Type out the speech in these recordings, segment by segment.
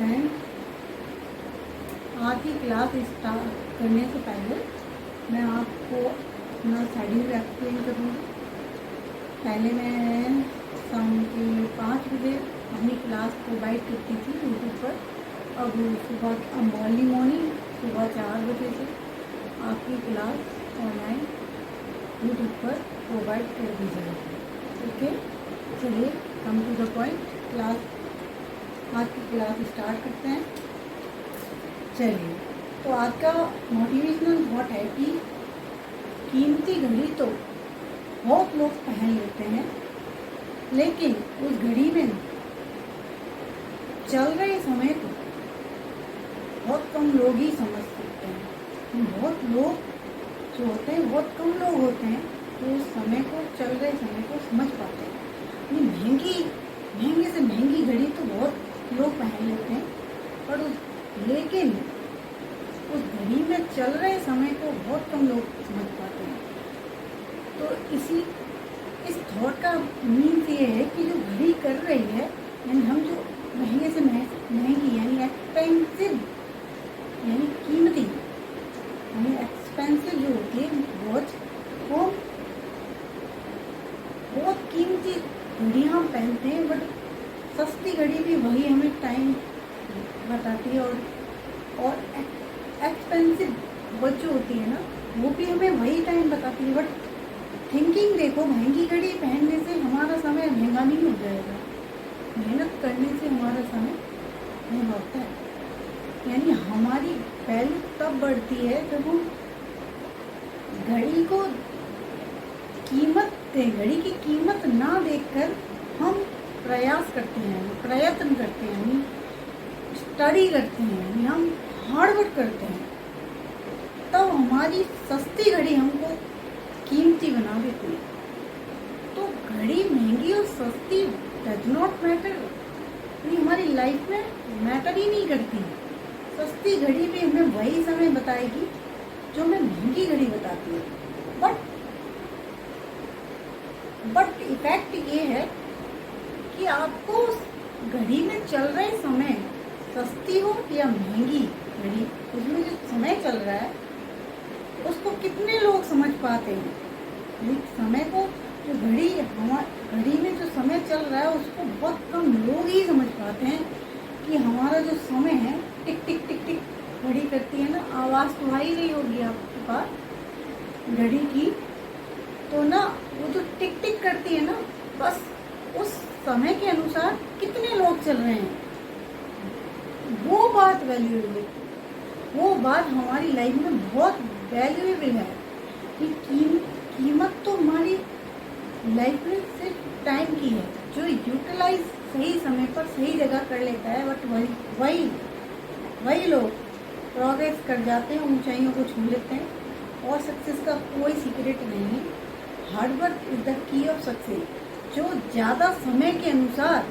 Friend, आज की class start करने से पहले मैं आपको अपना शेड्यूल एक्सप्लेन करूँगी। पहले मैं शाम के 5 बजे अपनी क्लास प्रोवाइड करती थी यूट्यूब पर। अब मॉर्निंग सुबह 4 बजे से आपकी क्लास ऑनलाइन यूट्यूब पर प्रोवाइड कर दी जाएगी। ओके, चलिए कम टू द पॉइंट, आज की क्लास स्टार्ट करते हैं। चलिए, तो आज का मोटिवेशनल थॉट है कि कीमती घड़ी तो बहुत लोग पहन लेते हैं, लेकिन उस घड़ी में चल रहे समय को बहुत कम लोग ही समझ सकते हैं। बहुत लोग जो होते हैं, बहुत कम लोग होते हैं जो उस समय को, चल रहे समय को समझ पाते हैं। महंगे से महंगी घड़ी तो बहुत लोग पहन लेते हैं, पर लेकिन उस घड़ी में चल रहे समय को बहुत कम लोग समझ पाते हैं। तो इस थॉट का मीन्स ये है कि जो घड़ी कर रही है, यानी हम जो महंगे से महंगी यानी एक्सपेंसिव, यानी कीमती, यानी एक्सपेंसिव जो होती है वॉच, वो बहुत कीमती घड़ियाँ हम पहनते हैं, बट सस्ती घड़ी भी वही हमें टाइम बताती है, और एक्सपेंसिव वॉच जो होती है ना, वो भी हमें वही टाइम बताती है। बट थिंकिंग देखो, महंगी घड़ी पहनने से हमारा समय महंगा नहीं हो जाएगा, मेहनत करने से हमारा समय महंगा होता है। यानी हमारी वैल्यू तब बढ़ती है जब हम घड़ी को कीमत दें, घड़ी की कीमत ना देखकर हम प्रयास करते हैं, प्रयत्न करते हैं, यानी स्टडी करते हैं, यानी हम हार्डवर्क करते हैं, तब हमारी सस्ती घड़ी हमको कीमती बना देती है। तो घड़ी महंगी और सस्ती डज नॉट मैटर, यानी हमारी लाइफ में मैटर ही नहीं करती। सस्ती घड़ी भी हमें वही समय बताएगी जो हमें महंगी घड़ी बताती है। बट इफेक्ट ये है कि आपको घड़ी में चल रहे समय, सस्ती हो या महंगी घड़ी, उसमें जो समय चल रहा है उसको कितने लोग समझ पाते हैं। समय को, जो घड़ी में जो समय चल रहा है उसको बहुत कम लोग ही समझ पाते हैं कि हमारा जो समय है, टिक टिक टिक टिक घड़ी करती है ना, आवाज़ तो आ ही रही होगी आपके पास घड़ी की, तो ना वो जो टिक टिक करती है ना, बस उस समय के अनुसार कितने लोग चल रहे हैं, वो बात वैल्यूएबल है। वो बात हमारी लाइफ में बहुत वैल्यूएबल है कि कीमत तो हमारी लाइफ में सिर्फ टाइम की है, जो यूटिलाइज सही समय पर सही जगह कर लेता है। बट वही लोग प्रोग्रेस कर जाते हैं, ऊंचाइयों को छू लेते हैं, और सक्सेस का कोई सीक्रेट नहीं है। Hard work is the key of success. जो ज़्यादा समय के अनुसार,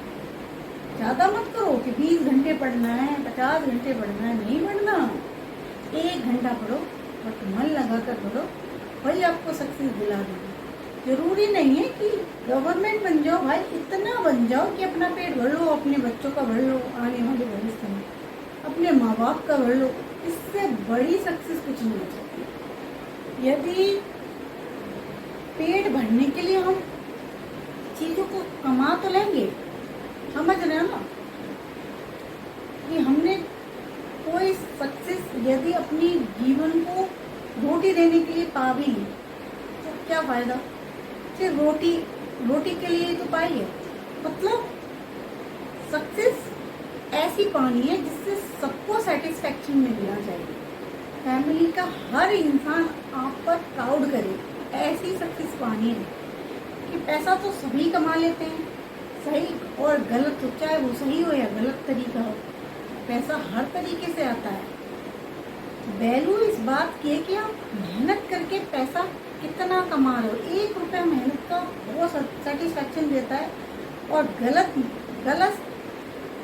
ज़्यादा मत करो कि 20 घंटे पढ़ना है, 50 घंटे पढ़ना है, नहीं पढ़ना, 1 घंटा पढ़ो, बट मन लगा कर पढ़ो, वही आपको सक्सेस दिला देगी। जरूरी नहीं है कि गवर्नमेंट बन जाओ भाई, इतना बन जाओ कि अपना पेट भर लो, अपने बच्चों का भर लो, आने वाले भविष्य में अपने माँ बाप का भर लो। इससे बड़ी सक्सेस कुछ नहीं हो सकती। यदि पेट भरने के लिए हम चीज़ों को कमा तो लेंगे, समझ रहे हो ना, कि हमने कोई सक्सेस यदि अपनी जीवन को रोटी देने के लिए पा भी ली, तो क्या फ़ायदा? सिर्फ रोटी के लिए तो पाई है। मतलब सक्सेस ऐसी पानी है जिससे सबको सेटिस्फैक्शन मिलना चाहिए। फैमिली का हर इंसान आप पर प्राउड करे, ऐसी सक्सेस पानी है कि पैसा तो सभी कमा लेते हैं, सही और गलत हो, चाहे वो सही हो या गलत तरीका हो, पैसा हर तरीके से आता है। वैल्यू इस बात की है कि आप मेहनत करके पैसा कितना कमा रहे हो। 1 रुपया मेहनत का बहुत सेटिस्फैक्शन देता है, और गलत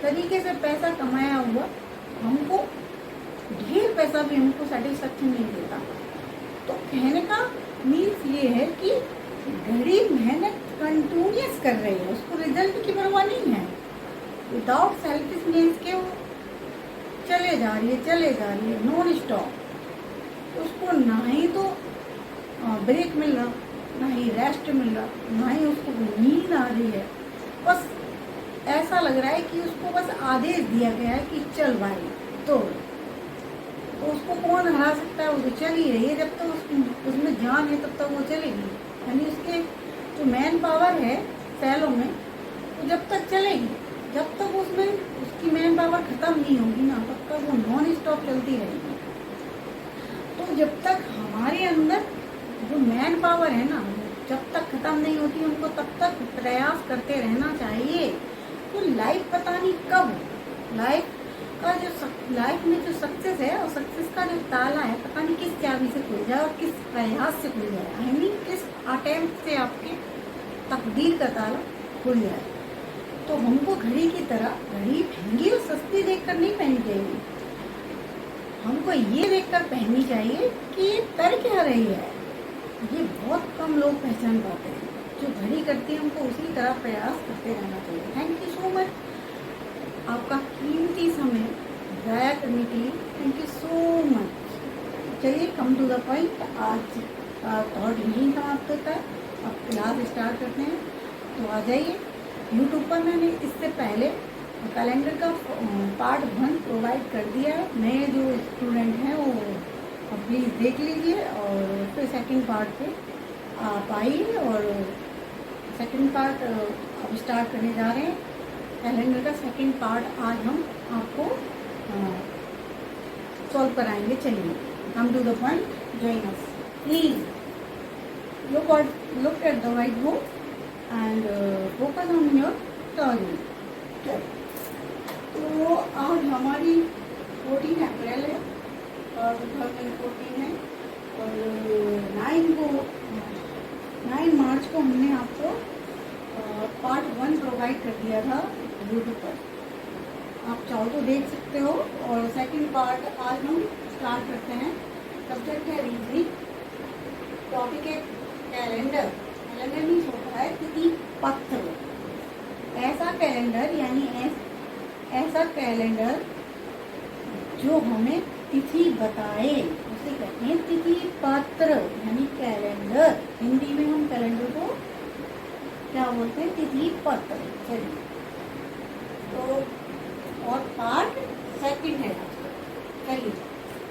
तरीके से पैसा कमाया हुआ हमको, ढेर पैसा भी हमको सेटिस्फैक्शन नहीं देता। तो कहने का मीन्स ये है कि घड़ी मेहनत कंटिन्यूअस कर रही है, उसको रिजल्ट की परवाह नहीं है। विदाउट सेल्फिशनेस के वो चले जा रही है नॉन स्टॉप। उसको ना ही तो ब्रेक मिल रहा, ना ही रेस्ट मिल रहा, ना ही उसको नींद आ रही है। बस ऐसा लग रहा है कि उसको बस आदेश दिया गया है कि चल भाई तो उसको कौन हरा सकता है? वो तो चल ही रही है, जब तक उसमें जान है तब तक वो चलेगी। यानी उसके जो मैन पावर है सेलों में, वो जब तक चलेगी, जब तक उसमें उसकी मैन पावर खत्म नहीं होगी ना, तब तक वो नॉन स्टॉप चलती रहेगी। तो जब तक हमारे अंदर जो मैन पावर है ना, जब तक खत्म नहीं होती, हमको तब तक प्रयास करते रहना चाहिए। तो लाइफ पता नहीं कब, लाइफ में जो सक्सेस है और सक्सेस का जो ताला है, पता नहीं किस चाबी से खुल जाए और किस प्रयास से खुल जाए। आई मीन किस अटेम्प्ट से आपके तकदीर का ताला खुल जाए। तो हमको घड़ी की तरह घड़ी महंगी और सस्ती देखकर नहीं पहननी चाहिए। हमको ये देखकर पहननी चाहिए कि ये कर क्या रही है। ये बहुत कम लोग पहचान पाते हैं। जो घड़ी करती है हमको उसी तरह प्रयास करते रहना चाहिए। थैंक यू सो मच आपका कीमती समय ज़ाया करने के लिए। Thank you so much. चलिए कम टू द पॉइंट, आज थॉट यही समाप्त होता है। अब क्लास स्टार्ट करते हैं, तो आ जाइए। यूट्यूब पर मैंने इससे पहले कैलेंडर का पार्ट 1 प्रोवाइड कर दिया है। नए जो स्टूडेंट हैं वो प्लीज़ देख लीजिए, और फिर सेकंड पार्ट पे आप आइए। और सेकंड पार्ट अब स्टार्ट करने जा रहे हैं। कैलेंडर का सेकंड पार्ट आज हम आपको सॉल्व कराएंगे। चलिए come to the point, join us please. look at the white board and focus on your turning। तो आज हमारी 14 अप्रैल है और 2014 है, और 9 मार्च को हमने आपको पार्ट 1 प्रोवाइड कर दिया था यूट्यूब पर। आप चाहो तो देख सकते हो। और सेकंड पार्ट आज हम स्टार्ट करते हैं। सब्जेक्ट है रीजनिंग, टॉपिक है कैलेंडर। कैलेंडर नहीं होता है तिथि पत्र। ऐसा कैलेंडर यानी ऐसा कैलेंडर जो हमें तिथि बताए उसे कहते हैं तिथि पत्र यानी कैलेंडर। हिंदी में हम कैलेंडर को क्या बोलते हैं? तिथि पत्र। चलिए, तो और पार्ट सेकंड है। चलिए,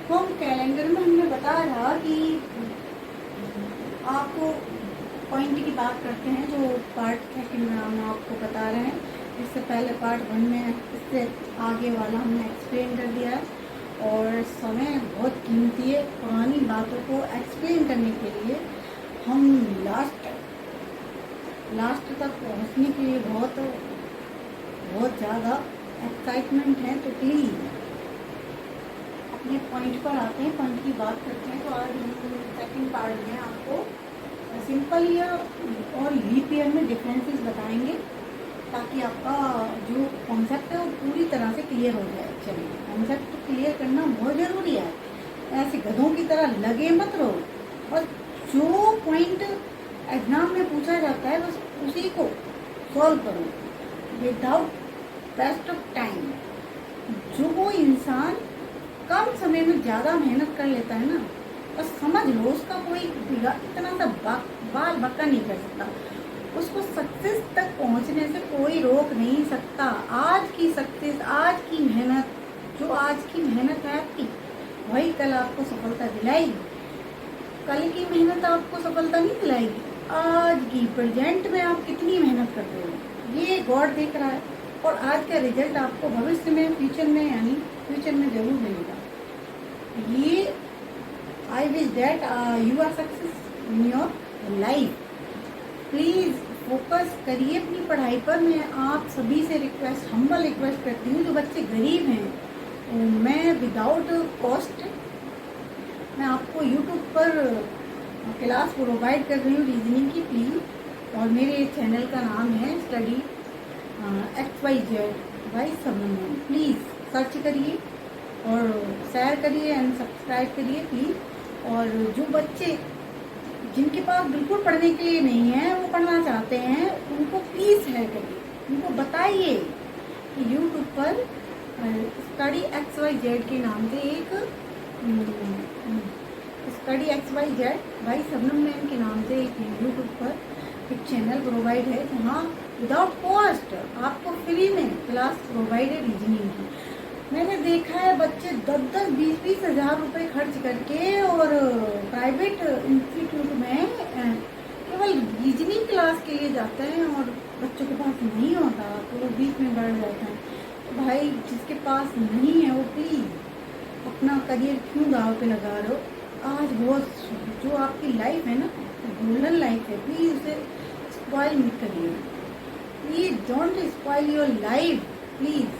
तो हम कैलेंडर में हमने बताया था कि आपको पॉइंट की बात करते हैं, जो पार्ट सेकंड में हम आपको बता रहे हैं। इससे पहले पार्ट 1 में इससे आगे वाला हमने एक्सप्लेन कर दिया है। और समय बहुत कीमती है। पुरानी बातों को एक्सप्लेन करने के लिए हम लास्ट तक पहुंचने के लिए बहुत ज़्यादा एक्साइटमेंट है। तो प्लीज़ अपने पॉइंट पर आते हैं, पॉइंट की बात करते हैं। तो आज हम सेकंड पार्ट में आपको सिंपल या और लीप ईयर में डिफरेंसेस बताएंगे, ताकि आपका जो कॉन्सेप्ट है वो पूरी तरह से क्लियर हो जाए। चलिए, कॉन्सेप्ट क्लियर करना बहुत ज़रूरी है। ऐसे गधों की तरह लगे मत रहो, और जो पॉइंट एग्जाम में पूछा जाता है बस उसी को सॉल्व करो विदाउट वेस्ट ऑफ टाइम। जो इंसान कम समय में ज़्यादा मेहनत कर लेता है ना, बस समझ लो उसका कोई इतना सा बाल बक्का नहीं कर सकता। उसको सक्सेस तक पहुंचने से कोई रोक नहीं सकता। आज की सक्सेस, आज की मेहनत, जो आज की मेहनत है आपकी, वही कल आपको सफलता दिलाएगी। कल की मेहनत आपको सफलता नहीं दिलाएगी। आज की प्रेजेंट में आप कितनी मेहनत कर रहे हो ये गॉड देख रहा है, और आज का रिजल्ट आपको भविष्य में, फ्यूचर में जरूर मिलेगा। ये I wish that you are success in your life. Please focus करिए अपनी पढ़ाई पर। मैं आप सभी से हम्बल रिक्वेस्ट करती हूँ, जो बच्चे गरीब हैं, मैं विदाउट कॉस्ट मैं आपको यूट्यूब पर क्लास प्रोवाइड कर रही हूँ रीजनिंग की, प्लीज़। और मेरे चैनल का नाम है study XYZ by Saman. Please search करिए और शेयर करिए एंड सब्सक्राइब करिए प्लीज़। और जो बच्चे जिनके पास बिल्कुल पढ़ने के लिए नहीं है, वो पढ़ना चाहते हैं, उनको प्लीज़ शेयर करिए। उनको बताइए कि यूट्यूब पर स्टडी XYZ के नाम से एक स्टडी XYZ भाई शबनम मैम के नाम से एक यूट्यूब पर एक चैनल प्रोवाइड है जहाँ विदाउट कॉस्ट आपको फ्री में क्लास प्रोवाइड है रीजनिंग की। मैंने देखा है बच्चे 10-10, 20-20 हज़ार रुपये खर्च करके और प्राइवेट इंस्टीट्यूट में केवल रीजनिंग क्लास के लिए जाते हैं और बच्चों के पास नहीं होता तो वो बीच में बढ़ जाते हैं। तो भाई जिसके पास नहीं है वो प्लीज़ अपना करियर क्यों दाव पे लगा रहे हो। आज बहुत जो आपकी लाइफ है ना गोल्डन लाइफ है, प्लीज़ उसे स्पॉइल मत करिए। Please don't spoil your life, please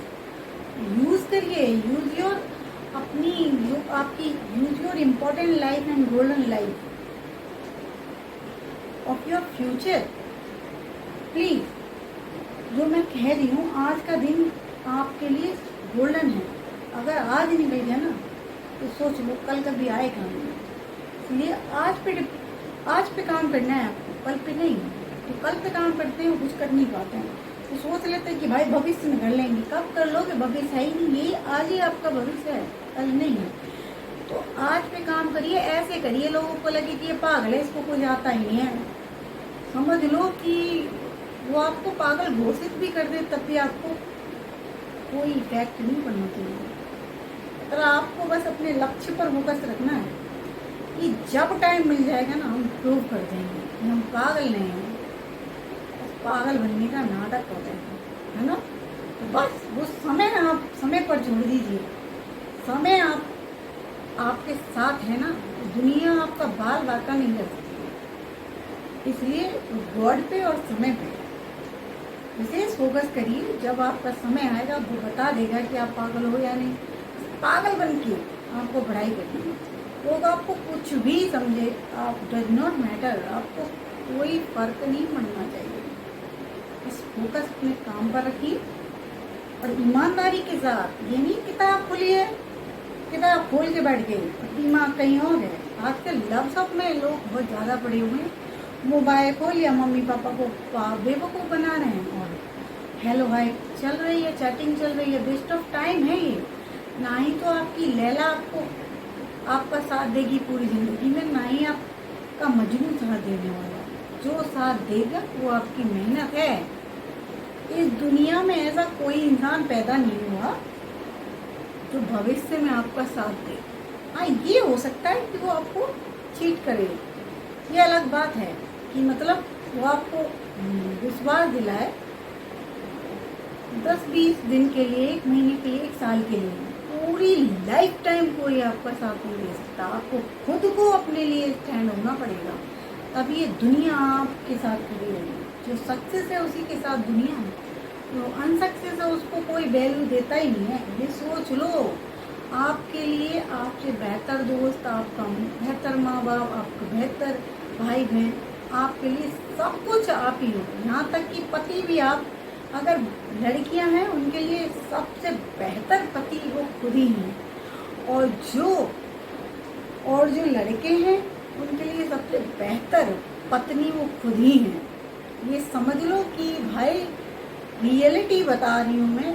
use करिए, यूज़ योर अपनी जो आपकी use your important life and golden life of your future. Please जो मैं कह रही हूँ आज का दिन आपके लिए गोल्डन है। अगर आज निकल गया ना तो सोच लो कल कभी आएगा नहीं। इसलिए आज पे काम करना है आपको, कल पे नहीं। तो कल पे काम करते हैं कुछ कर नहीं पाते हैं तो सोच लेते हैं कि भाई भविष्य में कर लेंगे। कब कर लोगे, भविष्य है ही नहीं, यही आज ही आपका भविष्य है, कल नहीं है। तो आज पे काम करिए, ऐसे करिए लोगों को लगे कि ये पागल है, इसको कुछ आता ही नहीं है। समझ लो कि वो आपको पागल घोषित भी कर दे तब भी आपको कोई इफेक्ट नहीं पड़ना चाहिए। तो आपको बस अपने लक्ष्य पर फोकस रखना है कि जब टाइम मिल जाएगा ना हम प्रूव कर देंगे कि हम पागल नहीं हैं। पागल बनने का नाटक होता है ना। तो बस वो समय आप समय पर छोड़ दीजिए। समय आपके साथ है ना तो दुनिया आपका बाल बाका नहीं कर सकती। इसलिए गॉड पे और समय पे विशेष फोकस करिए। जब आपका समय आएगा वो बता देगा कि आप पागल हो या नहीं। पागल बन के आपको पढ़ाई करनी है। लोग आपको कुछ भी समझे, आप डज नॉट मैटर, आपको कोई फर्क नहीं पड़ना चाहिए। बस फोकस अपने काम पर रखिए और ईमानदारी के साथ। ये नहीं किताब खुली है, किताब खोल के बैठ गए, दिमाग कहीं और है। आजकल लैपटॉप में लोग बहुत ज़्यादा पड़े हुए हैं, मोबाइल खोल लिया, मम्मी पापा को बेवकूफ़ बना रहे हैं और हेलो हाय चल रही है, चैटिंग चल रही है। वेस्ट ऑफ टाइम है ये। ना ही तो आपकी लैला आपका साथ देगी पूरी ज़िंदगी में, ना ही आपका मजनू साथ देने वाला। जो साथ देगा वो आपकी मेहनत है। इस दुनिया में ऐसा कोई इंसान पैदा नहीं हुआ जो भविष्य में आपका साथ दे। हाँ ये हो सकता है कि वो आपको चीट करे, ये अलग बात है कि मतलब वो आपको विश्वास दिलाए 10-20 दिन के लिए, 1 महीने के लिए, 1 साल के लिए। पूरी लाइफ टाइम कोई आपका साथ नहीं दे सकता। आपको खुद को अपने लिए स्टैंड होना पड़ेगा, तब ये दुनिया आपके साथ खड़ी होगी। जो सक्सेस है उसी के साथ दुनिया है, जो अनसक्सेस है उसको कोई वैल्यू देता ही नहीं है। ये सोच लो। आपके लिए आपसे बेहतर दोस्त, आपका बेहतर माँ बाप, आपका बेहतर भाई बहन, आपके लिए सब कुछ आप ही हो। यहाँ तक कि पति भी आप, अगर लड़कियां हैं उनके लिए सबसे बेहतर पति वो खुद ही हैं। और जो लड़के हैं उनके लिए सबसे बेहतर पत्नी वो खुद ही हैं। ये समझ लो कि भाई रियलिटी बता रही हूँ मैं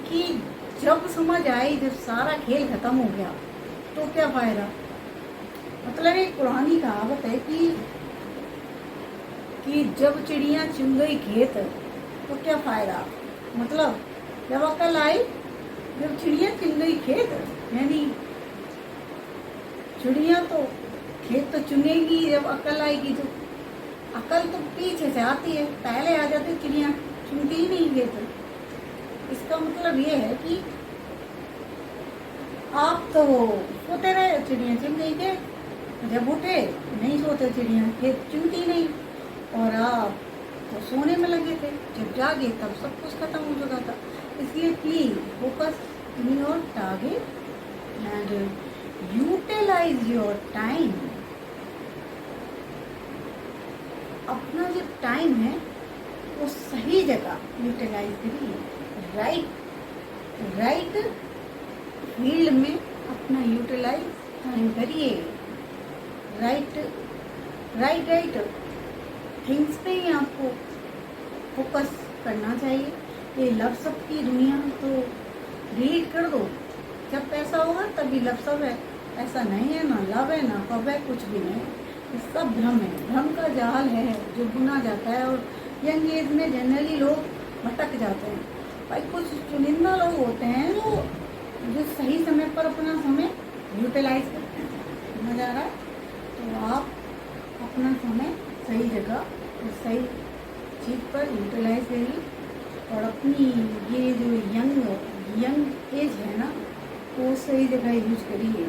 कि जब समझ आई, जब सारा खेल खत्म हो गया तो क्या फ़ायदा। मतलब एक पुरानी कहावत है कि जब चिड़िया चुन गई खेत तो क्या फ़ायदा। मतलब जब अकल आई, जब चिड़िया चुन गई खेत, यानी चिड़िया तो खेत तो चुनेगी जब अकल आएगी। तो अकल तो पीछे से आती है, पहले आ जाती चिड़िया, चुनती ही नहीं खेत। इसका मतलब ये है कि आप तो सोते रहे, चिड़िया चुन गई खेत, जब उठे नहीं सोते चिड़िया, खेत चुनती नहीं, और आप तो सोने में लगे थे, जब जागे तब सब कुछ खत्म हो चुका था। इसलिए please focus in your target and utilize your time. अपना जो टाइम है वो सही जगह यूटिलाइज करिए। राइट फील्ड में अपना यूटिलाइज टाइम करिए। राइट थिंग्स पे ही आपको फोकस करना चाहिए। ये लव की दुनिया तो डिलीट कर दो। जब पैसा होगा तभी लव है, ऐसा नहीं है, ना लव है ना कब है, कुछ भी नहीं। ये सब भ्रम है, भ्रम का जाल है जो बुना जाता है। और यंग एज में जनरली लोग भटक जाते हैं। भाई कुछ चुनिंदा लोग होते हैं जो सही समय पर अपना समय यूटिलाइज करते हैं। समझ आ रहा है? तो आप अपना समय सही जगह और सही चीज़ पर यूटिलाइज करिए और अपनी ये जो यंग एज है ना वो सही जगह यूज करिए,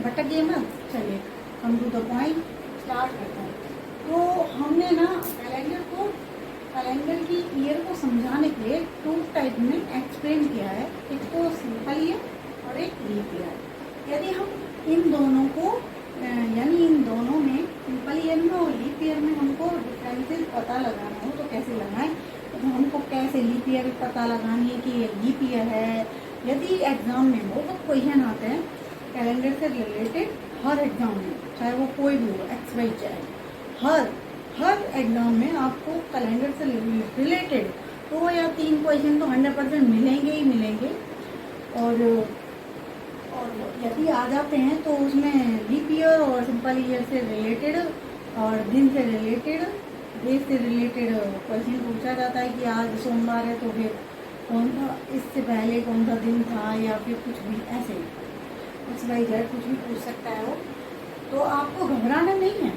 भटकिए मत। चलिए हम टू द पॉइंट स्टार्ट करते हैं। तो हमने ना कैलेंडर की ईयर को समझाने के लिए टू टाइप में एक्सप्लेन किया है, एक तो सिंपल ईयर और एक लीप ईयर। यदि हम इन दोनों को यानी इन दोनों में सिंपल ईयर में और लीप ईयर में हमको डिफरेंसेस पता लगाना हो तो कैसे लगाएं, तो हमको कैसे लीप ईयर पता लगानी है कि ये लीप ईयर है। यदि एग्ज़ाम में हो तो क्वेश्चन आते हैं कैलेंडर से रिलेटेड हर एग्ज़ाम में, चाहे वो कोई भी हो, एक्स वाई जेड, हर एग्ज़ाम में आपको कैलेंडर से रिलेटेड 2 या 3 क्वेश्चन तो 100% मिलेंगे ही मिलेंगे। और यदि आ जाते हैं तो उसमें लीप ईयर और सिंपल ईयर से रिलेटेड और दिन से रिलेटेड, देश से रिलेटेड क्वेश्चन पूछा जाता है कि आज सोमवार है तो फिर कौन था, इससे पहले कौन सा दिन था, या फिर कुछ भी ऐसे एक्स वाई जेड कुछ भी पूछ सकता है वो। तो आपको घबराना नहीं है,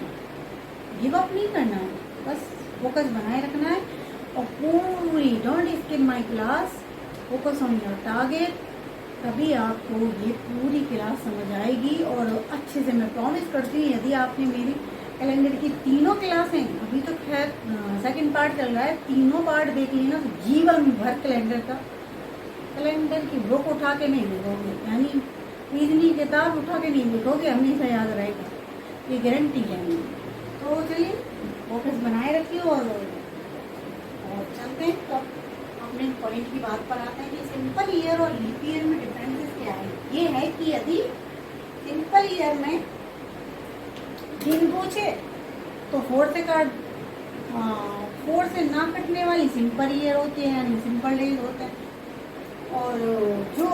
गिव अप नहीं करना है, बस फोकस बनाए रखना है और पूरी don't skip my class, focus on your target. तभी आपको ये पूरी क्लास समझ आएगी और अच्छे से मैं प्रॉमिस करती हूँ। यदि आपने मेरी कैलेंडर की तीनों क्लासें, अभी तो खैर सेकंड पार्ट चल रहा है, तीनों पार्ट देख लेना तो जीवन भर कैलेंडर की बुक उठा के नहीं देखोगे, यानी इतनी किताब उठा के नहीं देखोगे, हमेशा याद रहेगा, ये गारंटी है मेरी। तो चलिए फोकस बनाए रखिए और चलते हैं। तो अपने पॉइंट की बात पर आते हैं कि सिंपल ईयर और लीप ईयर में डिफरेंसेस क्या है। ये है कि यदि सिंपल ईयर में दिन पूछे तो 4 से काट, 4 से ना कटने वाली सिंपल ईयर होती है, यानी सिंपल डेज होते हैं। और जो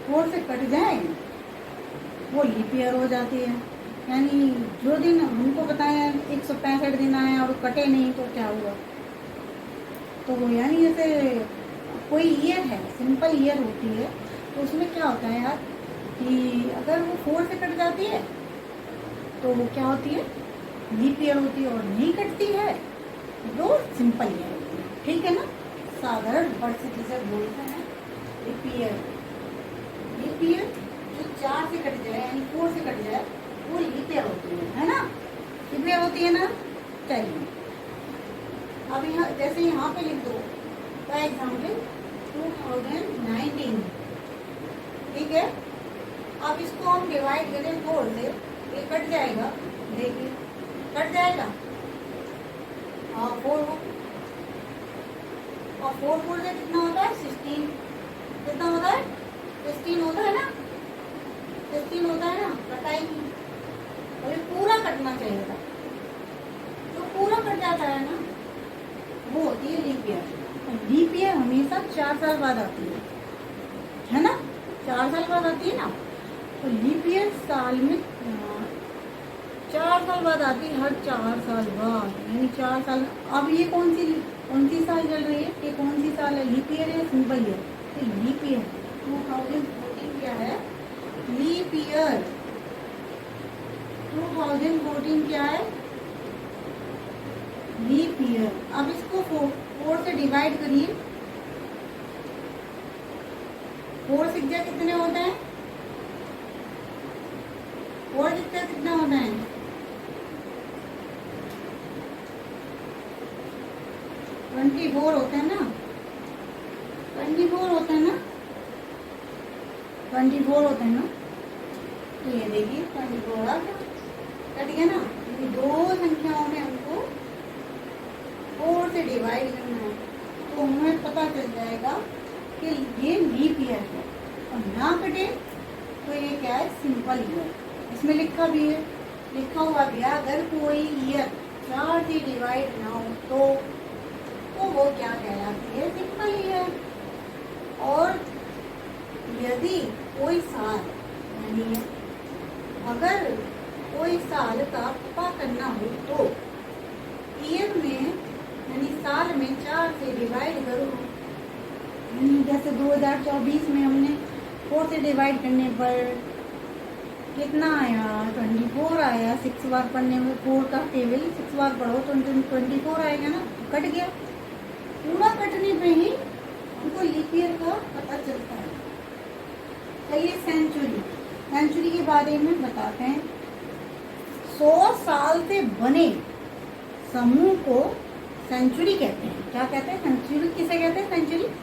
4 से कट जाए वो लीप ईयर हो जाती है, यानी जो दिन हमको बताया 165 दिन आए और कटे नहीं तो क्या हुआ। तो वो यानी जैसे कोई ईयर है, सिंपल ईयर होती है, तो उसमें क्या होता है यार कि अगर वो 4 से कट जाती है तो वो क्या होती है, लीप ईयर होती है, और नहीं कटती है तो सिंपल ईयर होती है। ठीक है ना, साधारण वर्ड से जिसे बोलते हैं लीप ईयर। लीप ईयर जो 4 से कट जाए यानी 4 से कट जाए वो लीप ईयर होती है ना, लीप ईयर होती है ना। चलिए अब यहाँ जैसे यहाँ पे लिख दो फॉर एग्जाम्पल 2019, ठीक है। अब इसको हम डिवाइड करें 4 से, ये कट जाएगा, देखिए कट जाएगा, हाँ 4 और 4 से कितना होता है 16, कितना होता है 16 होता है ना, 16 होता है ना, कटाएगी और पूरा कटना चाहिए था। जो पूरा कट जाता है ना वो होती है लीप ईयर। लीप ईयर हमेशा 4 साल बाद आती है ना, 4 साल बाद आती है ना। तो लीप ईयर साल में 4 साल बाद आती है, हर 4 साल बाद, यानी 4 साल। अब ये कौन सी साल चल रही है, ये कौन सी साल है, लीप ईयर या सिंपल ईयर? लीप ईयर 2014 क्या है, लीप ईयर 2014 क्या है, लीप ईयर। अब इसको 4 से डिवाइड करिए, 4 सिक्का कितने होते हैं, 4 सिक्का कितना होता है, 24 होते हैं ना, 24 होते हैं ना, 24 होते हैं ना। तो ये देखिए 24 कट गया ना, ये 2 संख्याओं में हमको 4 से डिवाइड करना है तो हमें पता चल जाएगा कि ये लीप ईयर है। और ना कटे तो ये क्या है, सिंपल ईयर। इसमें लिखा भी है, लिखा हुआ भी है, अगर कोई ईयर 4 से डिवाइड ना हो तो तो वो क्या कहलाती है, सिंपल ईयर। और यदि कोई साल, यानी अगर कोई साल का पता करना हो तो ईयर में यानी साल में 4 से डिवाइड करो। जैसे 2024 में हमने 4 से डिवाइड करने पर कितना आया, 24 आया। 6 बार पढ़ने में 4 का टेबल 6 बार पढ़ो तो 24 आएगा ना, कट गया। पूरा कटने पे ही हमको लीप ईयर का पता चलता है। चलिए सेंचुरी के बारे में बताते हैं। 100 साल से बने समूह को सेंचुरी कहते हैं। क्या कहते हैं? सेंचुरी किसे कहते हैं?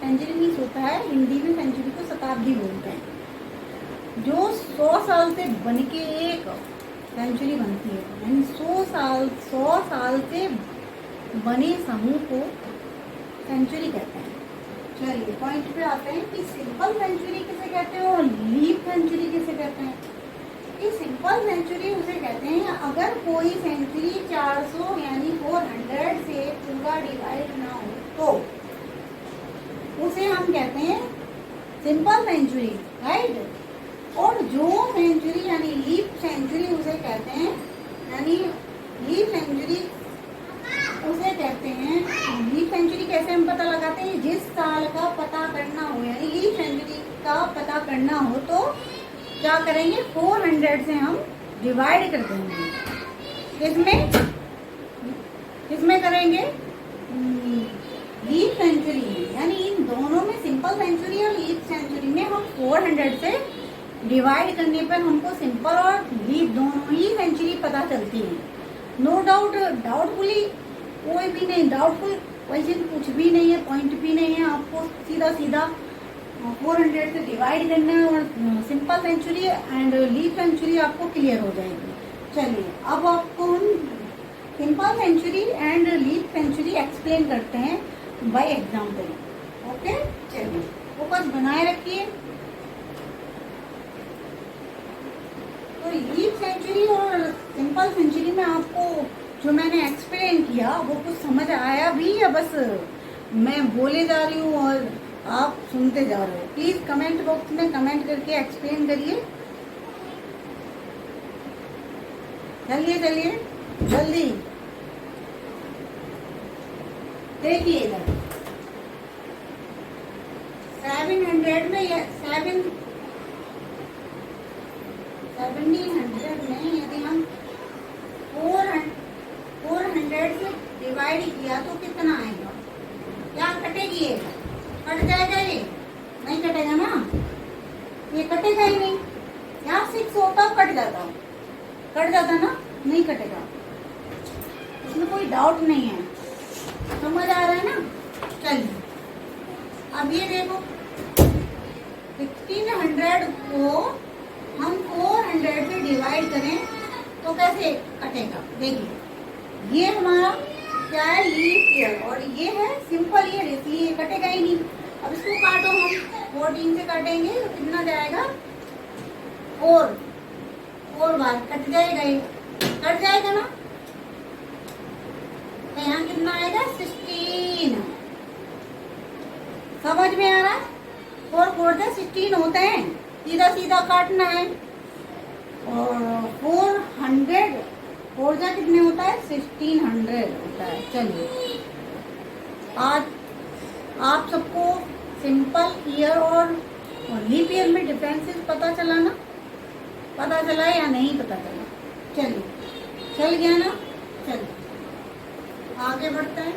सेंचुरी मीन्स होता है, हिंदी में सेंचुरी को शताब्दी बोलते हैं। जो 100 साल से बन के एक सेंचुरी बनती है, यानी 100 साल से बने समूह को सेंचुरी कहते हैं। चलिए पॉइंट पे आते हैं कि सिंपल सेंचुरी किसे कहते हैं और लीप सेंचुरी किसे कहते हैं। कि सिंपल सेंचुरी उसे कहते हैं अगर कोई सेंचुरी 400 यानी 400 से पूरा डिवाइड ना हो तो उसे हम कहते हैं सिंपल सेंचुरी, राइट। और जो सेंचुरी यानी लीप सेंचुरी उसे कहते हैं, यानी लीप सेंचुरी उसे कहते हैं। लीप सेंचुरी कैसे हम पता लगाते हैं? जिस साल का पता करना हो, यानी लीप सेंचुरी का पता करना हो तो क्या करेंगे, 400 से हम डिवाइड कर देंगे। किसमें करेंगे? लीप सेंचुरी में। यानी इन दोनों में, सिंपल सेंचुरी और लीप सेंचुरी में हम 400 से डिवाइड करने पर हमको सिंपल और लीप दोनों ही सेंचुरी पता चलती है। नो डाउट, डाउटफुली कोई भी नहीं, डाउटफुल क्वेश्चन कुछ भी नहीं है, पॉइंट भी नहीं है। आपको सीधा 400 से डिवाइड करना है और simple century and leap century आपको क्लियर हो जाएगी। चलिए अब आपको हम simple century and leap century explain करते हैं बाय एग्जाम्पल। ओके, चलिए फोकस बनाए रखिए। तो लीप सेंचुरी और सिंपल सेंचुरी में आपको जो मैंने एक्सप्लेन किया वो कुछ समझ आया भी या बस मैं बोले जा रही हूँ और आप सुनते जा रहे हो? प्लीज कमेंट बॉक्स में कमेंट करके एक्सप्लेन करिए। चलिए जल्दी देखिए इधर 700 में 1700 में यदि हम 400 से डिवाइड किया तो कितना आएगा? क्या कटेगी? ये कट जाएगा? ये नहीं कटेगा ना, ये कटेगा ही नहीं। यहाँ 6 होता कट जाता ना, नहीं कटेगा। इसमें कोई डाउट नहीं है, समझ आ रहा है ना। चलिए अब ये देखो 1600 को हम 400 से डिवाइड करें तो कैसे कटेगा? देखिए ये हमारा क्या है, लीप ईयर, और ये है सिंपल ईयर, इसलिए ये कटेगा ही नहीं। अब इसको काटो, हम 14 से काटेंगे तो कितना जाएगा? 4 बार कट जाएगा, ये कट जाएगा ना। तो यहाँ कितना आएगा? 16। समझ में आ रहा है? 4 4 से 16 होते हैं, सीधा काटना है। और 400 4 जा कितने होता है? 1600 होता है। चलिए आज आप सबको सिंपल ईयर और लीप ईयर में डिफरेंसेस पता चला ना? पता चला या नहीं पता चला? चलिए चल गया ना। चलिए आगे बढ़ते हैं।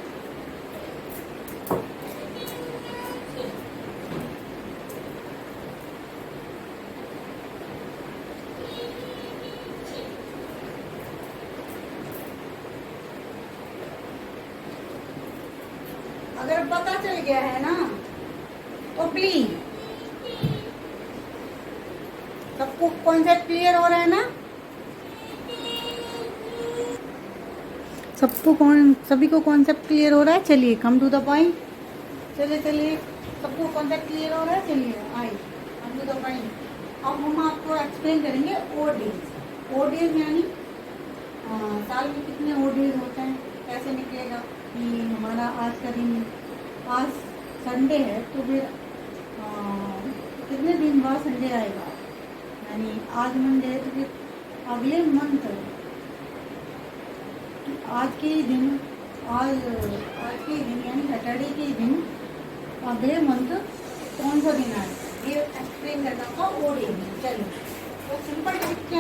अगर पता चल गया है ना तो प्लीज सबको कॉन्सेप्ट क्लियर हो रहा है ना? सभी को कॉन्सेप्ट क्लियर हो रहा है? चलिए कम टू द पॉइंट। चलिए सबको कॉन्सेप्ट क्लियर हो रहा है? चलिए आइए कम टू द पॉइंट। अब हम आपको एक्सप्लेन करेंगे ओड डेज। ओड डेज यानी साल में कितने ओड डेज होते हैं, कैसे निकलेगा कि हमारा हमारा आज का दिन, आज संडे है, तो फिर कितने दिन बाद संडे आएगा? यानी आज मंडे है, तो फिर अगले मंथ आज के ही दिन, आज के ही दिन यानी सैटरडे के ही दिन अगले मंथ कौन सा दिन आएगा, ये एक्सप्लेन करना होगा वो डे में। चलिए, तो सिंपल ट्रिक के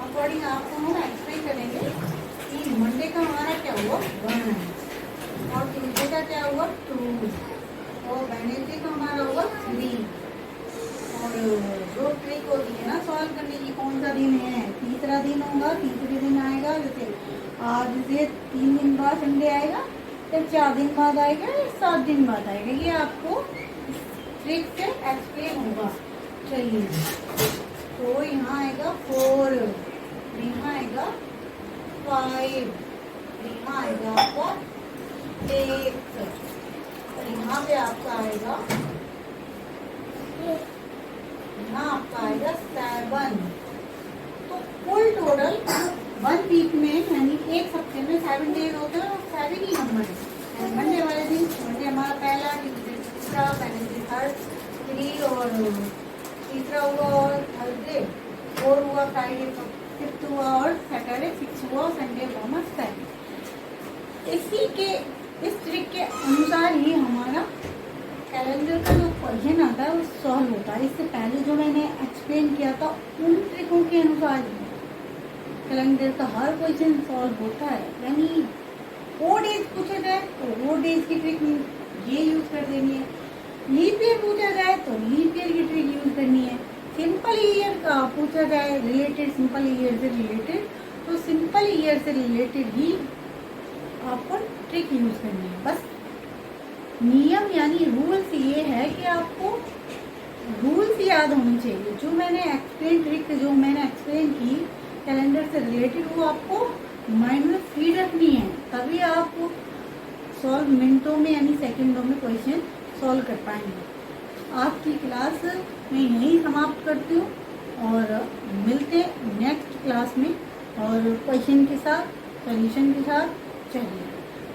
अकॉर्डिंग आपको हम एक्सप्लेन करेंगे कि मंडे का हमारा क्या हुआ 1 और ट्यूजडे का क्या हुआ 2 और वेडनेसडे का हमारा हुआ 3। और जो ट्रिक होती है ना सॉल्व करने की, कौन सा दिन है, तीसरा दिन होगा, तीसरे दिन आएगा। जैसे आज से 3 दिन बाद संडे आएगा, फिर 4 दिन बाद आएगा या 7 दिन बाद आएगा, ये आपको ट्रिक से एक्सप्लेन होगा। चलिए, तो यहाँ आएगा 4, यहाँ आएगा 5, यहाँ आएगा आपका 6 और यहाँ पे आपका आएगा, यहाँ आपका आएगा 7। तो कुल टोटल 1 वीक में यानी एक हफ्ते में 7 डेज होते हैं और 7 ही नंबर है। मंडे वाले दिन, मंडे हमारा पहला, ट्यूसडे दूसरा, वेडनेसडे थर्ड, 3 और तीसरा हुआ और थर्सडे 4 हुआ, फ्राइडे 5th हुआ और सैटरडे 6 हुआ, संडे हुआ 7। इसी के इस ट्रिक के अनुसार ही हमारा कैलेंडर का जो क्वेश्चन आता है वो सॉल्व होता है। इससे पहले जो मैंने एक्सप्लेन किया था उन ट्रिकों के अनुसार ही कैलेंडर का हर क्वेश्चन सॉल्व होता है। यानी वो डेज पूछा जाए तो वो डेज की ट्रिक ये यूज कर देनी है, लीप ईयर पूछा जाए तो लीप ईयर की ट्रिक यूज करनी है, सिंपल ईयर का पूछा जाए रिलेटेड, सिंपल ईयर से रिलेटेड, तो सिंपल ईयर से रिलेटेड ही आपको ट्रिक यूज करनी है। बस नियम यानी रूल्स ये है कि आपको रूल्स याद होने चाहिए। जो मैंने एक्सप्लेन ट्रिक जो मैंने एक्सप्लेन की कैलेंडर से रिलेटेड, वो आपको माइंड में फीड रखनी है, तभी आप सॉल्व मिनटों में यानी सेकंडों में क्वेश्चन सॉल्व कर पाएंगे। आज की क्लास मैं यहीं समाप्त करती हूँ और मिलते हैं नेक्स्ट क्लास में और क्वेश्चन के साथ, सॉल्यूशन के साथ। चलिए,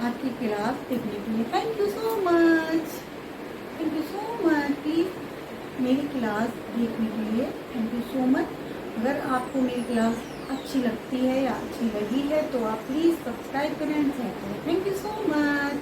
आज की क्लास देखने के लिए thank you so much, thank you so much. Please मेरी क्लास देखने के लिए थैंक यू सो मच। अगर आपको मेरी क्लास अच्छी लगती है या अच्छी लगी है तो आप प्लीज़ सब्सक्राइब करें एंड शेयर करें। Thank you so much.